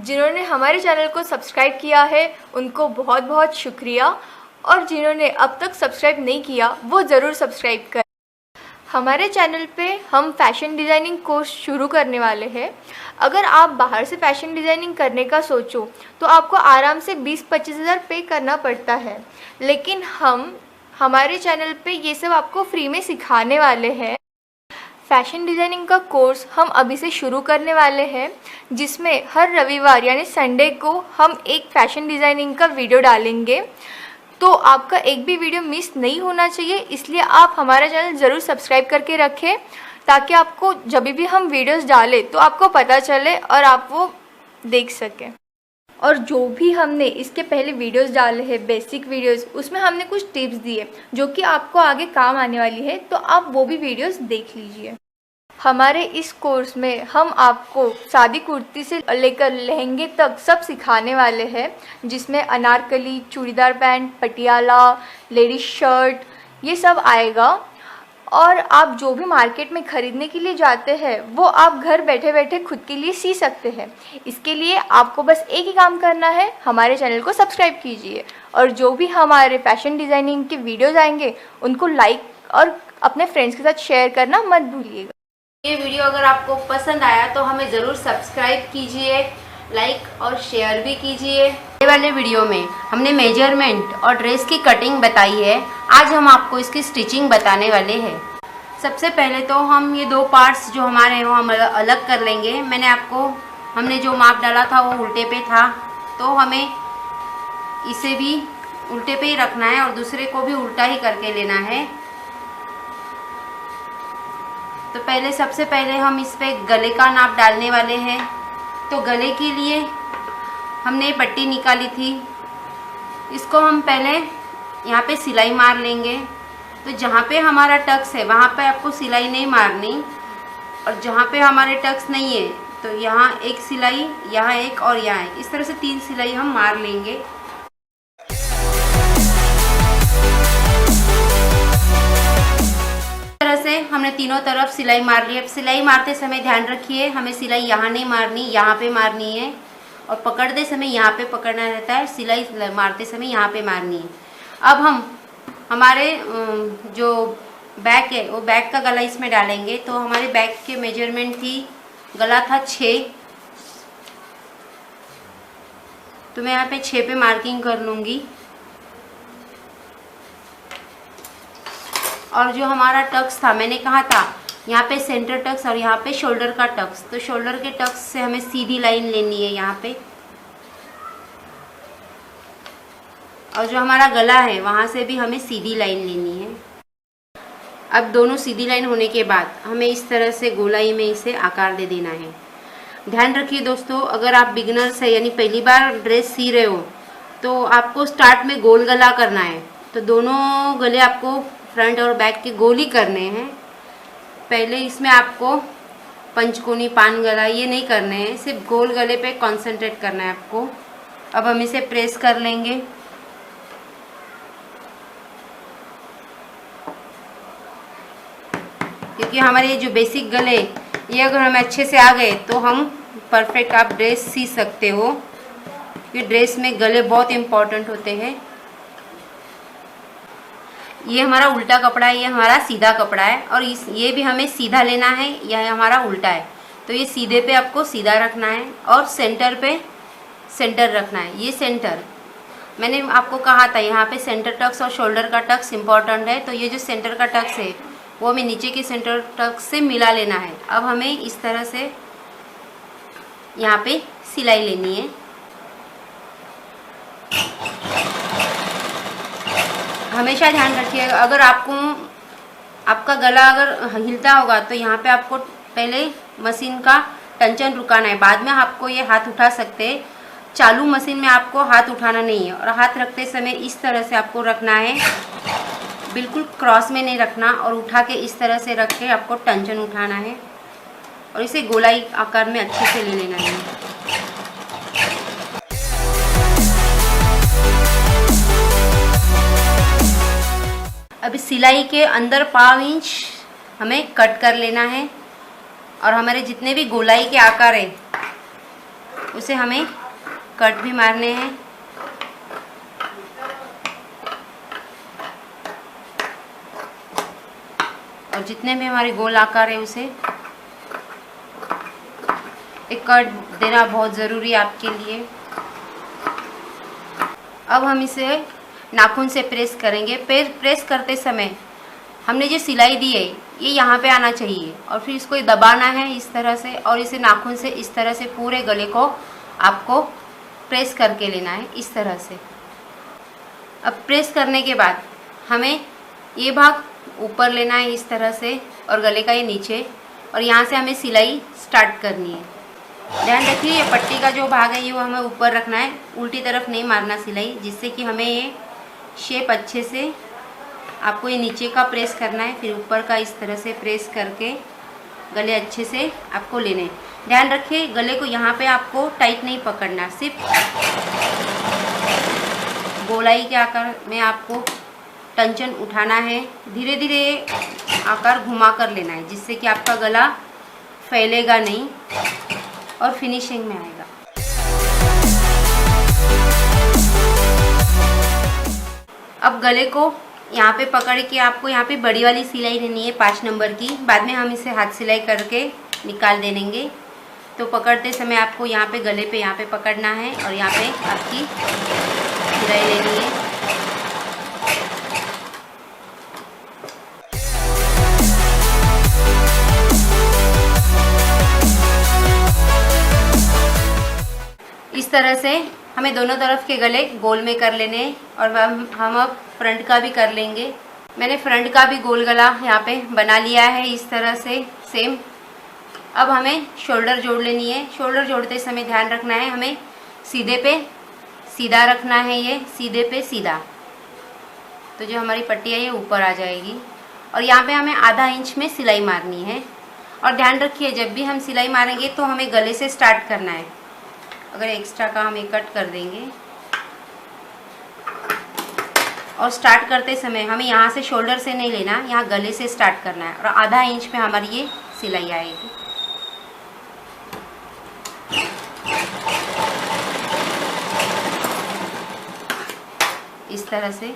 जिन्होंने हमारे चैनल को सब्सक्राइब किया है उनको बहुत बहुत शुक्रिया, और जिन्होंने अब तक सब्सक्राइब नहीं किया वो ज़रूर सब्सक्राइब करें। हमारे चैनल पे हम फैशन डिज़ाइनिंग कोर्स शुरू करने वाले हैं। अगर आप बाहर से फैशन डिज़ाइनिंग करने का सोचो तो आपको आराम से 20-25 हज़ार पे करना पड़ता है, लेकिन हम हमारे चैनल पे ये सब आपको फ्री में सिखाने वाले हैं। फैशन डिज़ाइनिंग का कोर्स हम अभी से शुरू करने वाले हैं, जिसमें हर रविवार यानी संडे को हम एक फैशन डिज़ाइनिंग का वीडियो डालेंगे। तो आपका एक भी वीडियो मिस नहीं होना चाहिए, इसलिए आप हमारा चैनल ज़रूर सब्सक्राइब करके रखें, ताकि आपको जब भी हम वीडियोस डालें तो आपको पता चले और आप वो देख सकें। और जो भी हमने इसके पहले वीडियोस डाले हैं, बेसिक वीडियोस, उसमें हमने कुछ टिप्स दिए जो कि आपको आगे काम आने वाली है, तो आप वो भी वीडियोस देख लीजिए। हमारे इस कोर्स में हम आपको सादी कुर्ती से लेकर लहंगे तक सब सिखाने वाले हैं, जिसमें Anarkali, churidar pant, Patiala, ladies shirt, ये सब आएगा। और आप जो भी मार्केट में ख़रीदने के लिए जाते हैं वो आप घर बैठे बैठे खुद के लिए सी सकते हैं। इसके लिए आपको बस एक ही काम करना है, हमारे चैनल को सब्सक्राइब कीजिए, और जो भी हमारे फैशन डिज़ाइनिंग के वीडियोज़ आएंगे उनको लाइक और अपने फ्रेंड्स के साथ शेयर करना मत भूलिएगा। ये वीडियो अगर आपको पसंद आया तो हमें ज़रूर सब्सक्राइब कीजिए, लाइक और शेयर भी कीजिए। ये वाले वीडियो में हमने मेजरमेंट और ड्रेस की कटिंग बताई है। आज हम आपको इसकी स्टिचिंग बताने वाले हैं। सबसे पहले तो हम ये दो पार्ट्स जो हमारे हैं वो हम अलग कर लेंगे। हमने जो माप डाला था वो उल्टे पे था, तो हमें इसे भी उल्टे पे ही रखना है और दूसरे को भी उल्टा ही करके लेना है। तो सबसे पहले हम इस पे गले का नाप डालने वाले हैं। तो गले के लिए हमने पट्टी निकाली थी, इसको हम पहले यहाँ पे सिलाई मार लेंगे। तो जहाँ पे हमारा टक्स है वहाँ पे आपको सिलाई नहीं मारनी, और जहाँ पे हमारे टक्स नहीं है तो यहाँ एक सिलाई, यहाँ एक और यहाँ एक, इस तरह से 3 सिलाई हम मार लेंगे। से हमने तीनों तरफ सिलाई मार ली। अब सिलाई मारते समय ध्यान रखिए, हमें सिलाई यहाँ नहीं मारनी, यहाँ पे मारनी है, और पकड़ते समय यहाँ पे पकड़ना रहता है, सिलाई मारते समय यहाँ पे मारनी है। अब हम हमारे जो बैक है वो बैक का गला इसमें डालेंगे। तो हमारे बैक के मेजरमेंट थी, गला था 6, तो मैं यहाँ पे 6 पे मार्किंग कर लूँगी। और जो हमारा टक्स था, मैंने कहा था यहाँ पे सेंटर टक्स और यहाँ पे शोल्डर का टक्स, तो शोल्डर के टक्स से हमें सीधी लाइन लेनी है यहाँ पे, और जो हमारा गला है वहाँ से भी हमें सीधी लाइन लेनी है। अब दोनों सीधी लाइन होने के बाद हमें इस तरह से गोलाई में इसे आकार दे देना है। ध्यान रखिए दोस्तों, अगर आप बिगनर्स है यानी पहली बार ड्रेस सी रहे हो तो आपको स्टार्ट में गोल गला करना है। तो दोनों गले आपको फ्रंट और बैक के गोल ही करने हैं। पहले इसमें आपको पंचकोनी, पान गला ये नहीं करने हैं, सिर्फ गोल गले पे कंसंट्रेट करना है आपको। अब हम इसे प्रेस कर लेंगे। क्योंकि हमारे जो बेसिक गले ये अगर हमें अच्छे से आ गए तो हम परफेक्ट आप ड्रेस सी सकते हो। ये ड्रेस में गले बहुत इम्पोर्टेंट होते हैं। ये हमारा उल्टा कपड़ा है, ये हमारा सीधा कपड़ा है, और ये भी हमें सीधा लेना है, यह हमारा उल्टा है। तो ये सीधे पे आपको सीधा रखना है और सेंटर पे सेंटर रखना है। ये सेंटर मैंने आपको कहा था, यहाँ पे सेंटर टक्स और शोल्डर का टक्स इम्पॉर्टेंट है। तो ये जो सेंटर का टक्स है वो हमें नीचे के सेंटर टक्स से मिला लेना है। अब हमें इस तरह से यहाँ पे सिलाई लेनी है। हमेशा ध्यान रखिए, अगर आपका गला अगर हिलता होगा तो यहाँ पे आपको पहले मशीन का टेंशन रुकाना है, बाद में आपको ये हाथ उठा सकते हैं। चालू मशीन में आपको हाथ उठाना नहीं है, और हाथ रखते समय इस तरह से आपको रखना है, बिल्कुल क्रॉस में नहीं रखना, और उठा के इस तरह से रख के आपको टेंशन उठाना है और इसे गोलाई आकार में अच्छे से ले लेना है। अब सिलाई के अंदर 5 इंच हमें कट कर लेना है, और हमारे जितने भी गोलाई के आकार है उसे हमें कट भी मारने हैं। और जितने भी हमारे गोल आकार है उसे एक कट देना बहुत ज़रूरी है आपके लिए। अब हम इसे नाखून से प्रेस करेंगे। प्रेस करते समय हमने जो सिलाई दी है ये यहाँ पे आना चाहिए और फिर इसको दबाना है इस तरह से, और इसे नाखून से इस तरह से पूरे गले को आपको प्रेस करके लेना है इस तरह से। अब प्रेस करने के बाद हमें ये भाग ऊपर लेना है इस तरह से और गले का ये नीचे, और यहाँ से हमें सिलाई स्टार्ट करनी है। ध्यान रखिए ये पट्टी का जो भाग है ये वो हमें ऊपर रखना है, उल्टी तरफ नहीं मारना सिलाई, जिससे कि हमें ये शेप अच्छे से, आपको ये नीचे का प्रेस करना है फिर ऊपर का इस तरह से प्रेस करके गले अच्छे से आपको लेने। ध्यान रखिए गले को यहाँ पे आपको टाइट नहीं पकड़ना, सिर्फ गोलाई के आकार में आपको टंचन उठाना है। धीरे धीरे आकार घुमा कर लेना है, जिससे कि आपका गला फैलेगा नहीं और फिनिशिंग में आएगा। अब गले को यहाँ पे पकड़ के आपको यहाँ पे बड़ी वाली सिलाई लेनी है 5 नंबर की। बाद में हम इसे हाथ सिलाई करके निकाल दे देंगे। तो पकड़ते समय आपको यहाँ पे गले पे यहाँ पे पकड़ना है और यहाँ पे आपकी सिलाई लेनी है। इस तरह से हमें दोनों तरफ के गले गोल में कर लेने हैं और हम अब फ्रंट का भी कर लेंगे। मैंने फ्रंट का भी गोल गला यहाँ पे बना लिया है इस तरह से सेम। अब हमें शोल्डर जोड़ लेनी है। शोल्डर जोड़ते समय ध्यान रखना है हमें सीधे पे सीधा रखना है, ये सीधे पे सीधा, तो जो हमारी पट्टी है ये ऊपर आ जाएगी। और यहाँ पे हमें आधा इंच में सिलाई मारनी है। और ध्यान रखिए जब भी हम सिलाई मारेंगे तो हमें गले से स्टार्ट करना है। अगर एक्स्ट्रा का हम कट कर देंगे और स्टार्ट करते समय हमें यहाँ से शोल्डर से नहीं लेना, यहाँ गले से स्टार्ट करना है और आधा इंच पे हमारी ये सिलाई आएगी। इस तरह से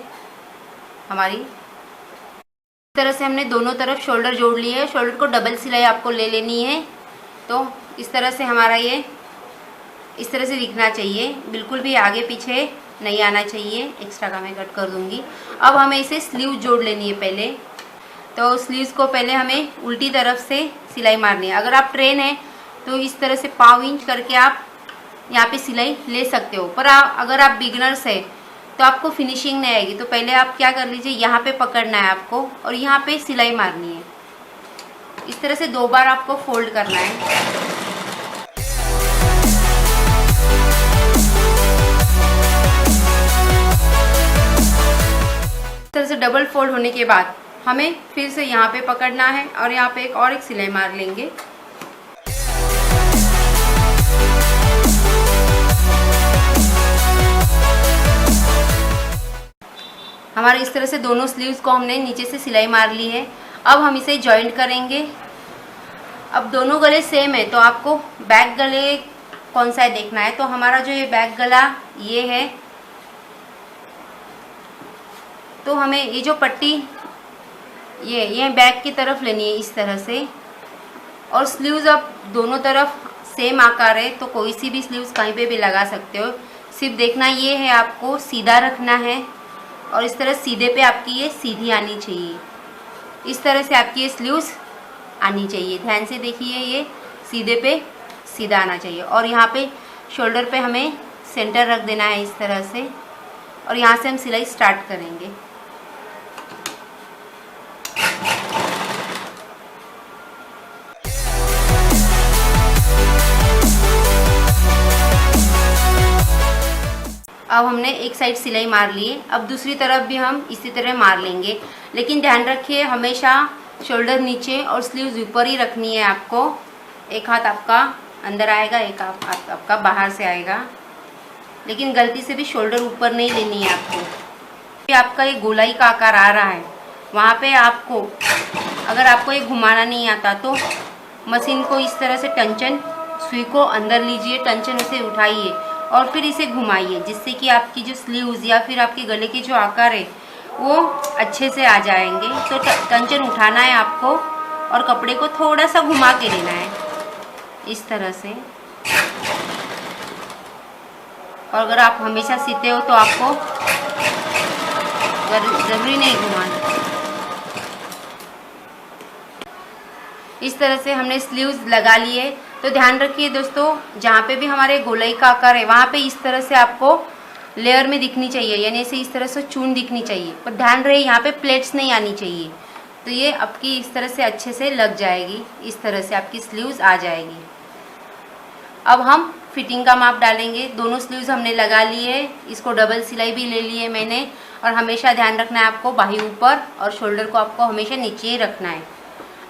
हमने दोनों तरफ शोल्डर जोड़ लिए है। शोल्डर को डबल सिलाई आपको ले लेनी है। तो इस तरह से हमारा ये इस तरह से दिखना चाहिए, बिल्कुल भी आगे पीछे नहीं आना चाहिए। एक्स्ट्रा का मैं कट कर दूंगी। अब हमें इसे स्लीव जोड़ लेनी है पहले। तो स्लीव्स को पहले हमें उल्टी तरफ से सिलाई मारनी है। अगर आप ट्रेन है तो इस तरह से 1/4 इंच करके आप यहाँ पे सिलाई ले सकते हो, पर अगर आप बिगनर्स है तो आपको फिनिशिंग नहीं आएगी। तो पहले आप क्या कर लीजिए, यहाँ पे पकड़ना है आपको और यहाँ पे सिलाई मारनी है। इस तरह से 2 बार आपको फोल्ड करना है। तरह से डबल फोल्ड होने के बाद हमें फिर से यहाँ पे पकड़ना है और यहाँ पे एक सिलाई मार लेंगे। हमारे इस तरह से दोनों स्लीव्स को हमने नीचे से सिलाई मार ली है। अब हम इसे जॉइंट करेंगे। अब दोनों गले सेम है तो आपको बैक गले कौन सा है देखना है। तो हमारा जो ये बैक गला ये है, तो हमें ये जो पट्टी ये बैक की तरफ लेनी है इस तरह से। और स्लीव्स अब दोनों तरफ सेम आकार है तो कोई सी भी स्लीव्स कहीं पे भी लगा सकते हो। सिर्फ देखना ये है आपको सीधा रखना है और इस तरह सीधे पे आपकी ये सीधी आनी चाहिए। इस तरह से आपकी ये स्लीव्स आनी चाहिए। ध्यान से देखिए, ये सीधे पे सीधा आना चाहिए। और यहाँ पे शोल्डर पे हमें सेंटर रख देना है इस तरह से और यहाँ से हम सिलाई स्टार्ट करेंगे। अब हमने एक साइड सिलाई मार ली है। अब दूसरी तरफ भी हम इसी तरह मार लेंगे, लेकिन ध्यान रखिए हमेशा शोल्डर नीचे और स्लीव्स ऊपर ही रखनी है आपको। एक हाथ आपका अंदर आएगा, एक हाथ आपका बाहर से आएगा, लेकिन गलती से भी शोल्डर ऊपर नहीं लेनी है आपको। आपका ये गोलाई का आकार आ रहा है, वहाँ पे आपको अगर आपको ये घुमाना नहीं आता तो मशीन को इस तरह से टंचन सुई को अंदर लीजिए, टंचन से उठाइए और फिर इसे घुमाइए, जिससे कि आपकी जो स्लीव्स या फिर आपके गले के जो आकार है वो अच्छे से आ जाएंगे। तो टंचन उठाना है आपको और कपड़े को थोड़ा सा घुमा के लेना है इस तरह से। और अगर आप हमेशा सीते हो तो आपको ज़रूरी नहीं घुमाना। इस तरह से हमने स्लीव्स लगा लिए। तो ध्यान रखिए दोस्तों, जहाँ पे भी हमारे गोलाई का आकार है वहाँ पे इस तरह से आपको लेयर में दिखनी चाहिए, यानी ऐसे इस तरह से चून दिखनी चाहिए। पर ध्यान रहे यहाँ पे प्लेट्स नहीं आनी चाहिए। तो ये आपकी इस तरह से अच्छे से लग जाएगी, इस तरह से आपकी स्लीव्स आ जाएगी। अब हम फिटिंग का माप डालेंगे। दोनों स्लीव्स हमने लगा लिए, इसको डबल सिलाई भी ले लिए मैंने। और हमेशा ध्यान रखना है आपको बाही ऊपर और शोल्डर को आपको हमेशा नीचे ही रखना है।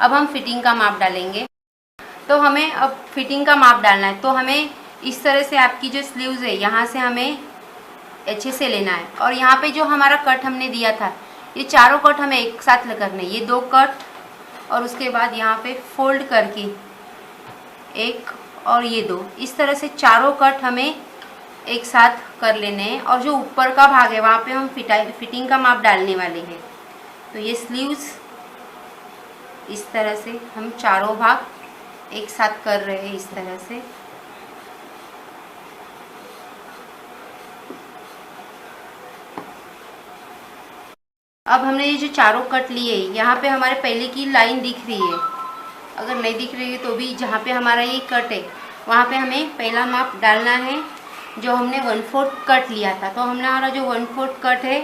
अब हम फिटिंग का माप डालेंगे। तो हमें अब फिटिंग का माप डालना है। तो हमें इस तरह से आपकी जो स्लीव्स है यहाँ से हमें अच्छे से लेना है। और यहाँ पे जो हमारा कट हमने दिया था, ये चारों कट हमें एक साथ करने, ये 2 कट और उसके बाद यहाँ पे फोल्ड करके 1 और ये 2, इस तरह से चारों कट हमें एक साथ कर लेने हैं। और जो ऊपर का भाग है वहाँ पे हम फिटिंग का माप डालने वाले हैं। तो ये स्लीव्स इस तरह से हम चारों भाग एक साथ कर रहे हैं इस तरह से। अब हमने ये जो चारों कट लिए, यहाँ पे हमारे पहले की लाइन दिख रही है। अगर नहीं दिख रही है तो भी जहाँ पे हमारा ये कट है वहाँ पे हमें पहला माप डालना है, जो हमने 1/4 कट लिया था। तो हमारा जो 1/4 कट है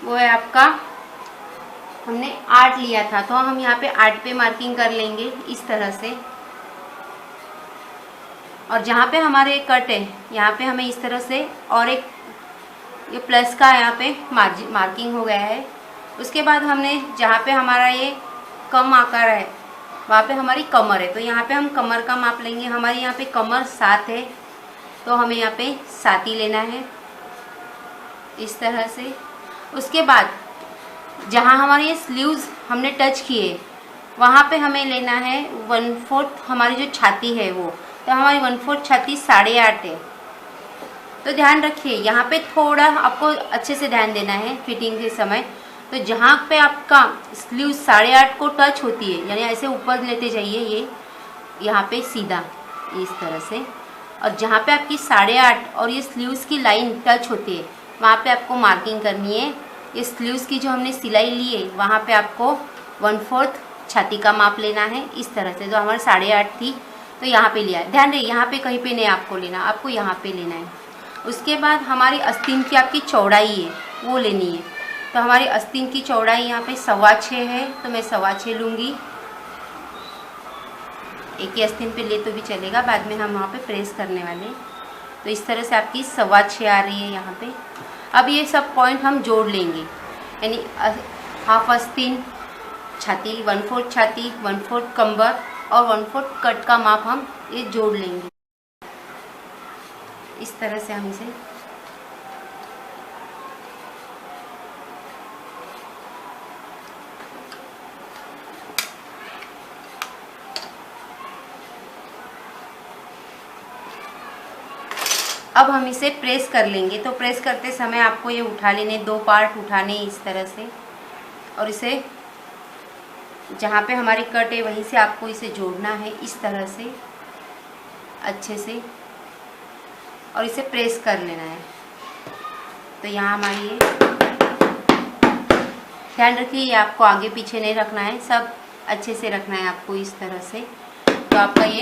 वो है आपका, हमने 8 लिया था। तो हम यहाँ पे 8 पे मार्किंग कर लेंगे इस तरह से। और जहाँ पे हमारे कट है यहाँ पे हमें इस तरह से और एक ये प्लस का यहाँ पे मार्किंग हो गया है। उसके बाद हमने जहाँ पे हमारा ये कम आकार है वहाँ पे हमारी कमर है, तो यहाँ पे हम कमर का माप लेंगे। हमारी यहाँ पे कमर 7 है, तो हमें यहाँ पे 7 ही लेना है इस तरह से। उसके बाद जहाँ हमारी ये स्लीव्स हमने टच किए वहाँ पे हमें लेना है 1/4 हमारी जो छाती है वो। तो हमारी 1/4 छाती 8.5 है। तो ध्यान रखिए यहाँ पे थोड़ा आपको अच्छे से ध्यान देना है फिटिंग के समय। तो जहाँ पे आपका स्लीव 8.5 को टच होती है, यानी ऐसे ऊपर लेते जाइए ये यहाँ पे सीधा इस तरह से। और जहाँ पे आपकी 8.5 और ये स्लीव्स की लाइन टच होती है वहाँ पे आपको मार्किंग करनी है। ये स्लीव्स की जो हमने सिलाई ली है वहाँ पे आपको 1/4 छाती का माप लेना है इस तरह से। जो हमारी 8.5 थी तो यहाँ पे लिया है। ध्यान रहे यहाँ पे कहीं पे नहीं आपको लेना, आपको यहाँ पे लेना है। उसके बाद हमारी आस्तीन की आपकी चौड़ाई है वो लेनी है। तो हमारी आस्तीन की चौड़ाई यहाँ पे 6.25 है, तो मैं 6.25 लूँगी। एक ही आस्तीन पे ले तो भी चलेगा, बाद में हम वहाँ पे प्रेस करने वाले। तो इस तरह से आपकी 6.25 आ रही है यहाँ पे। अब ये सब पॉइंट हम जोड़ लेंगे, यानी हाफ आस्तीन, छाती 1/4 छाती, 1/4 कमर और 1/4 कट का माप हम ये जोड़ लेंगे इस तरह से। हम इसे अब हम इसे प्रेस कर लेंगे। तो प्रेस करते समय आपको ये उठा लेने, 2 पार्ट उठाने इस तरह से। और इसे जहाँ पे हमारी कट है वहीं से आपको इसे जोड़ना है इस तरह से अच्छे से, और इसे प्रेस कर लेना है। तो यहाँ हमारी ये, ध्यान रखिए ये आपको आगे पीछे नहीं रखना है, सब अच्छे से रखना है आपको इस तरह से। तो आपका ये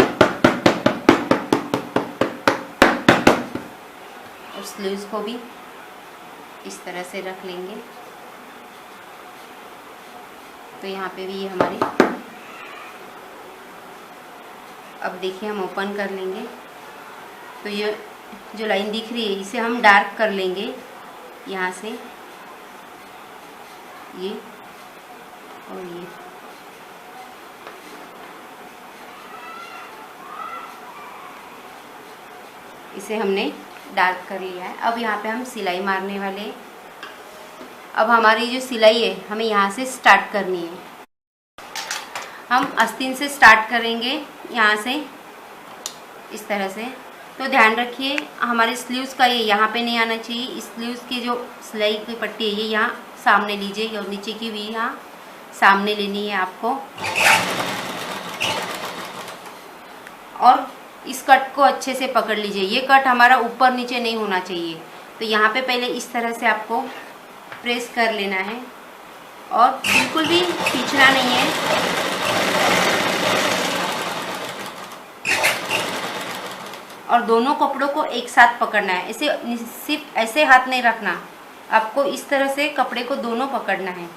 और स्लीव्स को भी इस तरह से रख लेंगे। तो यहाँ पे भी ये हमारी, अब देखिए हम ओपन कर लेंगे। तो ये जो लाइन दिख रही है इसे हम डार्क कर लेंगे यहाँ से, ये और ये। इसे हमने डार्क कर लिया है। अब यहाँ पे हम सिलाई मारने वाले। अब हमारी जो सिलाई है हमें यहाँ से स्टार्ट करनी है। हम आस्तीन से स्टार्ट करेंगे यहाँ से इस तरह से। तो ध्यान रखिए हमारे स्लीव्स का ये यहाँ पे नहीं आना चाहिए। स्लीव्स की जो सिलाई की पट्टी है ये यहाँ सामने लीजिए और नीचे की भी यहाँ सामने लेनी है आपको। और इस कट को अच्छे से पकड़ लीजिए। ये कट हमारा ऊपर नीचे नहीं होना चाहिए। तो यहाँ पे पहले इस तरह से आपको प्रेस कर लेना है और बिल्कुल भी खींचना नहीं है। और दोनों कपड़ों को एक साथ पकड़ना है। ऐसे सिर्फ ऐसे हाथ नहीं रखना, आपको इस तरह से कपड़े को दोनों पकड़ना है।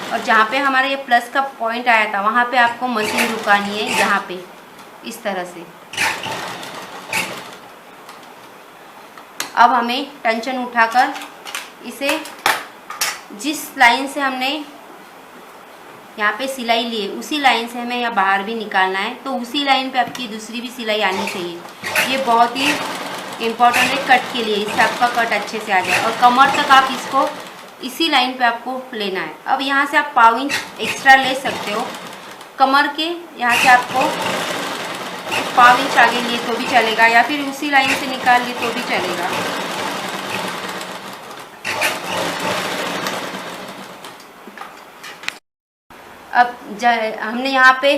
और जहाँ पे हमारा ये प्लस का पॉइंट आया था वहाँ पे आपको मशीन रुकानी है, यहाँ पे इस तरह से। अब हमें टेंशन उठाकर इसे जिस लाइन से हमने यहाँ पे सिलाई ली है उसी लाइन से हमें यहाँ बाहर भी निकालना है। तो उसी लाइन पे आपकी दूसरी भी सिलाई आनी चाहिए। ये बहुत ही इम्पोर्टेंट है कट के लिए, इससे आपका कट अच्छे से आ जाए। और कमर तक आप इसको इसी लाइन पे आपको लेना है। अब यहाँ से आप 1/2 इंच एक्स्ट्रा ले सकते हो कमर के। यहाँ से आपको 1/2 इंच आगे लिए तो भी चलेगा, या फिर उसी लाइन से निकाल लिए तो भी चलेगा। अब हमने यहाँ पे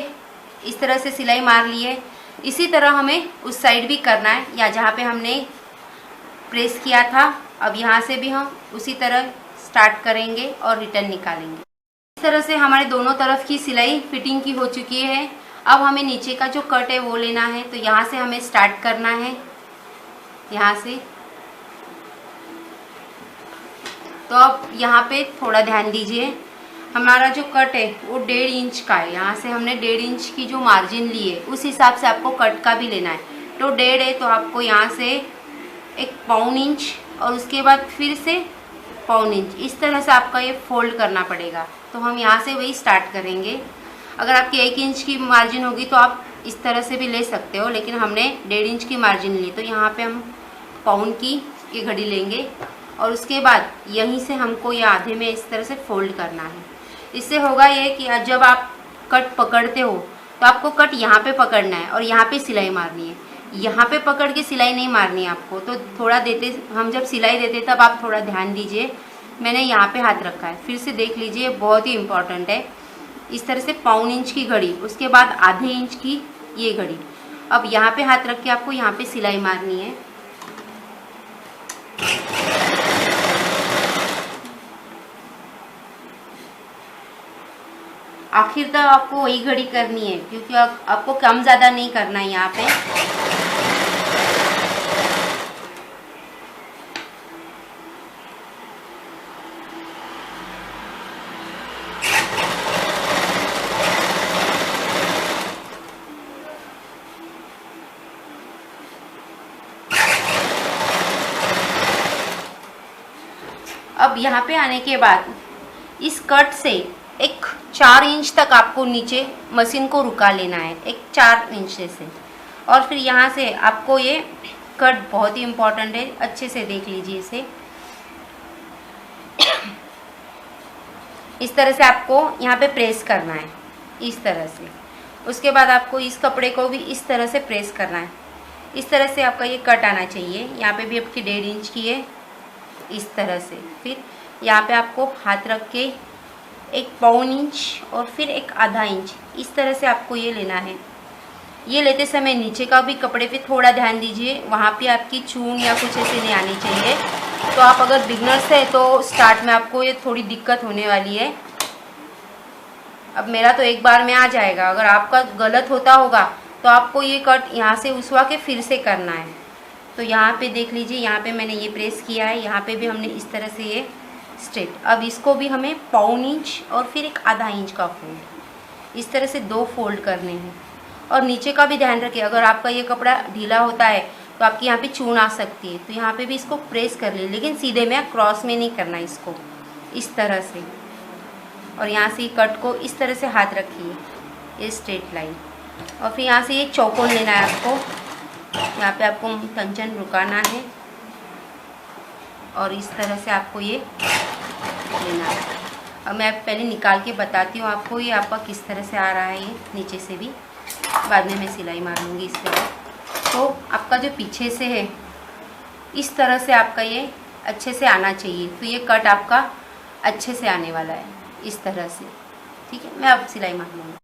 इस तरह से सिलाई मार ली है। इसी तरह हमें उस साइड भी करना है, या जहाँ पे हमने प्रेस किया था। अब यहाँ से भी हम उसी तरह स्टार्ट करेंगे और रिटर्न निकालेंगे। इस तरह से हमारे दोनों तरफ की सिलाई फिटिंग की हो चुकी है। अब हमें नीचे का जो कट है वो लेना है। तो यहाँ से हमें स्टार्ट करना है, यहाँ से। तो अब यहाँ पे थोड़ा ध्यान दीजिए, हमारा जो कट है वो 1.5 इंच का है। यहाँ से हमने 1.5 इंच की जो मार्जिन ली है उस हिसाब से आपको कट का भी लेना है। तो 1.5 है तो आपको यहाँ से 1/4 इंच और उसके बाद फिर से 1/4 इंच, इस तरह से आपका ये फोल्ड करना पड़ेगा। तो हम यहाँ से वही स्टार्ट करेंगे। अगर आपकी 1 इंच की मार्जिन होगी तो आप इस तरह से भी ले सकते हो, लेकिन हमने 1.5 इंच की मार्जिन ली। तो यहाँ पे हम पाउंड की ये घड़ी लेंगे और उसके बाद यहीं से हमको ये आधे में इस तरह से फोल्ड करना है। इससे होगा ये कि जब आप कट पकड़ते हो तो आपको कट यहाँ पे पकड़ना है और यहाँ पे सिलाई मारनी है। यहाँ पे पकड़ के सिलाई नहीं मारनी है आपको। तो थोड़ा हम जब सिलाई देते तब आप थोड़ा ध्यान दीजिए। मैंने यहाँ पे हाथ रखा है, फिर से देख लीजिए, बहुत ही इम्पॉर्टेंट है। इस तरह से 1/4 इंच की घड़ी, उसके बाद आधे इंच की ये घड़ी। अब यहाँ पे हाथ रख के आपको यहाँ पे सिलाई मारनी है। आखिर तक आपको वही घड़ी करनी है, क्योंकि आपको कम ज़्यादा नहीं करना है यहाँ पे। अब यहाँ पे आने के बाद इस कट से एक 4 इंच तक आपको नीचे मशीन को रुका लेना है, एक 4 इंच से। और फिर यहाँ से आपको ये कट बहुत ही इम्पोर्टेंट है, अच्छे से देख लीजिए इसे। इस तरह से आपको यहाँ पे प्रेस करना है, इस तरह से। उसके बाद आपको इस कपड़े को भी इस तरह से प्रेस करना है। इस तरह से आपका ये कट आना चाहिए। यहाँ पे भी आपकी 1.5 इंच की है, इस तरह से। फिर यहाँ पे आपको हाथ रख के 1/4 इंच और फिर एक आधा इंच, इस तरह से आपको ये लेना है। ये लेते समय नीचे का भी कपड़े पे थोड़ा ध्यान दीजिए, वहाँ पे आपकी चून या कुछ ऐसे नहीं आनी चाहिए। तो आप अगर बिगनर्स है तो स्टार्ट में आपको ये थोड़ी दिक्कत होने वाली है। अब मेरा तो एक बार में आ जाएगा, अगर आपका गलत होता होगा तो आपको ये कट यहाँ से उसवा के फिर से करना है। तो यहाँ पे देख लीजिए, यहाँ पे मैंने ये प्रेस किया है, यहाँ पे भी हमने इस तरह से ये स्ट्रेट। अब इसको भी हमें 1/4 इंच और फिर एक आधा इंच का फोल्ड, इस तरह से 2 फोल्ड करने हैं। और नीचे का भी ध्यान रखिए, अगर आपका ये कपड़ा ढीला होता है तो आपकी यहाँ पे चून आ सकती है। तो यहाँ पे भी इसको प्रेस कर ले, लेकिन सीधे में, क्रॉस में नहीं करना इसको, इस तरह से। और यहाँ से कट को इस तरह से हाथ रखिए, ये स्ट्रेट लाइन। और फिर यहाँ से ये चौकोन लेना है आपको, यहाँ पे आपको टंचन रुकाना है और इस तरह से आपको ये लेना है। अब मैं पहले निकाल के बताती हूँ आपको ये आपका किस तरह से आ रहा है, ये नीचे से भी। बाद में मैं सिलाई मार लूँगी इस तरह। तो आपका जो पीछे से है इस तरह से आपका ये अच्छे से आना चाहिए, तो ये कट आपका अच्छे से आने वाला है इस तरह से। ठीक है, मैं अब सिलाई मार लूँगी।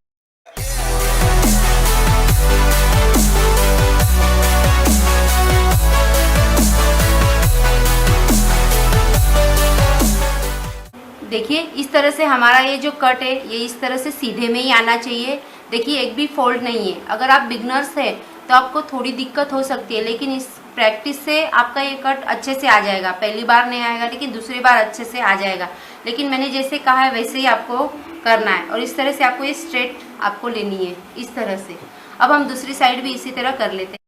देखिए इस तरह से हमारा ये जो कट है ये इस तरह से सीधे में ही आना चाहिए। देखिए एक भी फोल्ड नहीं है। अगर आप बिगनर्स हैं तो आपको थोड़ी दिक्कत हो सकती है, लेकिन इस प्रैक्टिस से आपका ये कट अच्छे से आ जाएगा। पहली बार नहीं आएगा लेकिन दूसरी बार अच्छे से आ जाएगा। लेकिन मैंने जैसे कहा है वैसे ही आपको करना है और इस तरह से आपको ये स्ट्रेट आपको लेनी है इस तरह से। अब हम दूसरी साइड भी इसी तरह कर लेते हैं।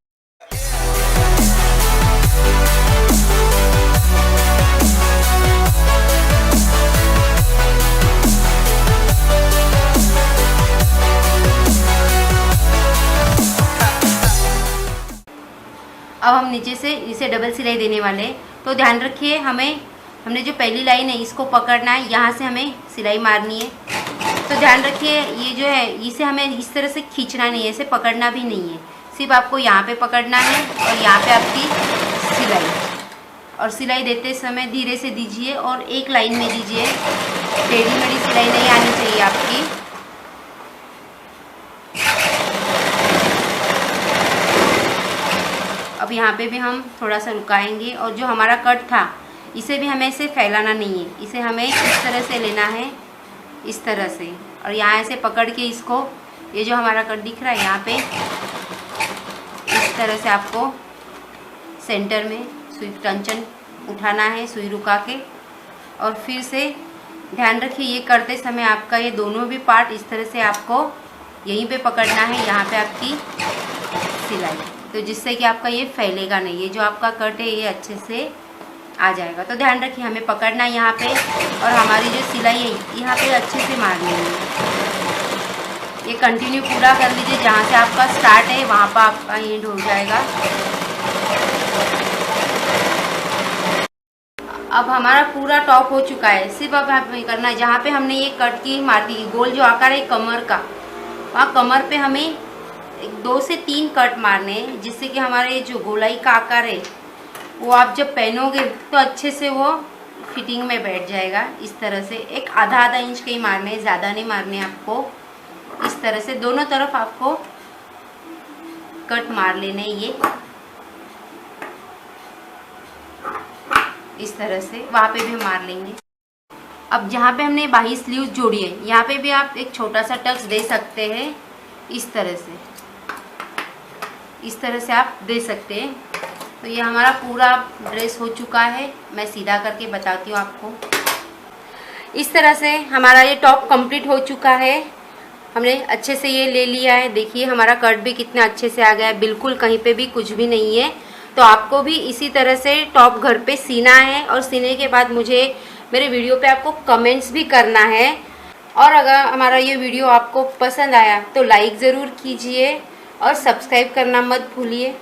अब हम नीचे से इसे डबल सिलाई देने वाले हैं, तो ध्यान रखिए हमने जो पहली लाइन है इसको पकड़ना है, यहाँ से हमें सिलाई मारनी है। तो ध्यान रखिए ये जो है इसे हमें इस तरह से खींचना नहीं है, इसे पकड़ना भी नहीं है, सिर्फ आपको यहाँ पे पकड़ना है और यहाँ पे आपकी सिलाई। और सिलाई देते समय धीरे से दीजिए और एक लाइन में दीजिए, टेढ़ी मेढ़ी सिलाई नहीं आनी चाहिए आपकी। अब यहाँ पे भी हम थोड़ा सा रुकाएंगे और जो हमारा कट था इसे भी हमें इसे फैलाना नहीं है, इसे हमें इस तरह से लेना है इस तरह से। और यहाँ ऐसे पकड़ के इसको, ये जो हमारा कट दिख रहा है यहाँ पे इस तरह से आपको सेंटर में सुई टंचन उठाना है, सुई रुका के। और फिर से ध्यान रखिए ये करते समय आपका ये दोनों भी पार्ट इस तरह से आपको यहीं पे पकड़ना है, यहाँ पे आपकी सिलाई, तो जिससे कि आपका ये फैलेगा नहीं, ये जो आपका कट है ये अच्छे से आ जाएगा। तो ध्यान रखिए हमें पकड़ना है यहाँ पे और हमारी जो सिलाई है यहाँ पे अच्छे से मारनी है। ये कंटिन्यू पूरा कर लीजिए, जहाँ से आपका स्टार्ट है वहाँ पर आपका एंड हो जाएगा। अब हमारा पूरा टॉप हो चुका है, सिर्फ अब हमें करना है जहाँ पे हमने ये कट की मार दी, गोल जो आकार है कमर का, वहाँ कमर पे हमें 2 से 3 कट मारने हैं, जिससे कि हमारे जो गोलाई का आकार है वो आप जब पहनोगे तो अच्छे से वो फिटिंग में बैठ जाएगा। इस तरह से एक आधा इंच के ही मारने हैं, ज़्यादा नहीं मारने आपको। इस तरह से दोनों तरफ आपको कट मार लेने ये इस तरह से, वहाँ पे भी हम मार लेंगे। अब जहाँ पे हमने बाही स्लीव जोड़ी है यहाँ पे भी आप एक छोटा सा टक्स दे सकते हैं इस तरह से, इस तरह से आप दे सकते हैं। तो ये हमारा पूरा ड्रेस हो चुका है, मैं सीधा करके बताती हूँ आपको। इस तरह से हमारा ये टॉप कंप्लीट हो चुका है, हमने अच्छे से ये ले लिया है। देखिए हमारा कट भी कितना अच्छे से आ गया है, बिल्कुल कहीं पे भी कुछ भी नहीं है। तो आपको भी इसी तरह से टॉप घर पे सीना है और सीने के बाद मुझे मेरे वीडियो पे आपको कमेंट्स भी करना है। और अगर हमारा ये वीडियो आपको पसंद आया तो लाइक ज़रूर कीजिए और सब्सक्राइब करना मत भूलिए।